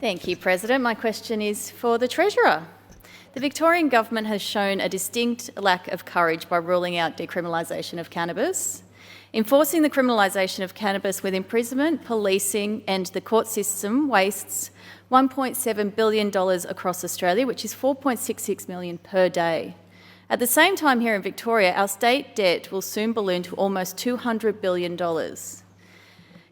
Thank you, President. My question is for the Treasurer. The Victorian Government has shown a distinct lack of courage by ruling out decriminalisation of cannabis. Enforcing the criminalisation of cannabis with imprisonment, policing and the court system wastes $1.7 billion across Australia, which is $4.66 million per day. At the same time here in Victoria, our state debt will soon balloon to almost $200 billion.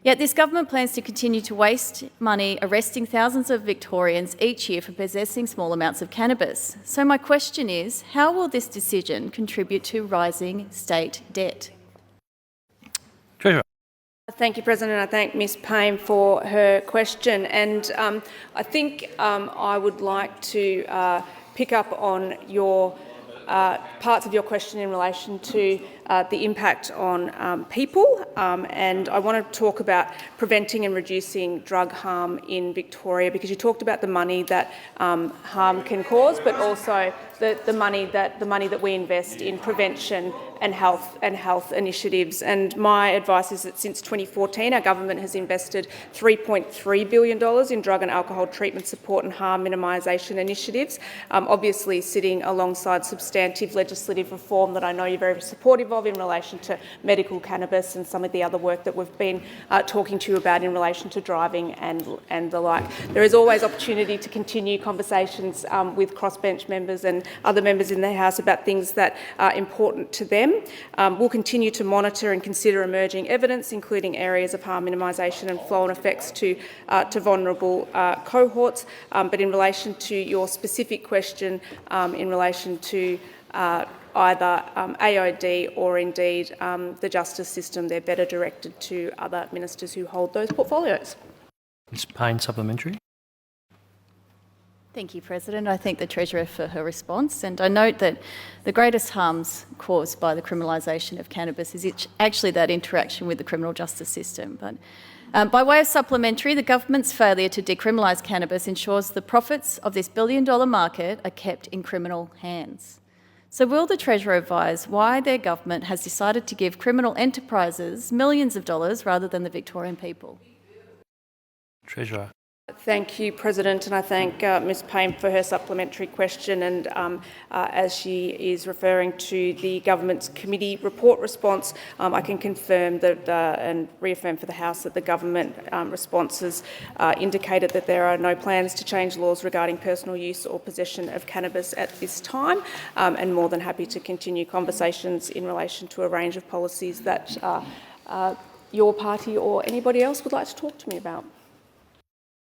Yet this government plans to continue to waste money arresting thousands of Victorians each year for possessing small amounts of cannabis. So my question is, how will this decision contribute to rising state debt? Treasurer. Thank you, President. I thank Ms Payne for her question. And I think I would like to pick up on your parts of your question in relation to the impact on people, and I want to talk about preventing and reducing drug harm in Victoria, because you talked about the money that harm can cause, but also the money that we invest in prevention and health initiatives. And my advice is that since 2014, our government has invested $3.3 billion in drug and alcohol treatment support and harm minimisation initiatives, obviously sitting alongside substantive legislative reform that I know you're very supportive of in relation to medical cannabis and some of the other work that we've been talking to you about in relation to driving and the like. There is always opportunity to continue conversations with crossbench members and other members in the House about things that are important to them. We'll continue to monitor and consider emerging evidence, including areas of harm minimisation and flow-on effects to vulnerable cohorts. But in relation to your specific question in relation to either AOD or indeed the justice system, they're better directed to other ministers who hold those portfolios. Ms Payne, supplementary. Thank you, President. I thank the Treasurer for her response, and I note that the greatest harms caused by the criminalisation of cannabis is actually that interaction with the criminal justice system. But by way of supplementary, the government's failure to decriminalise cannabis ensures the profits of this billion-dollar market are kept in criminal hands. So will the Treasurer advise why their government has decided to give criminal enterprises millions of dollars rather than the Victorian people? Treasurer. Thank you, President, and I thank Ms Payne for her supplementary question. And as she is referring to the government's committee report response, I can confirm that and reaffirm for the House that the government responses indicated that there are no plans to change laws regarding personal use or possession of cannabis at this time, and more than happy to continue conversations in relation to a range of policies that your party or anybody else would like to talk to me about.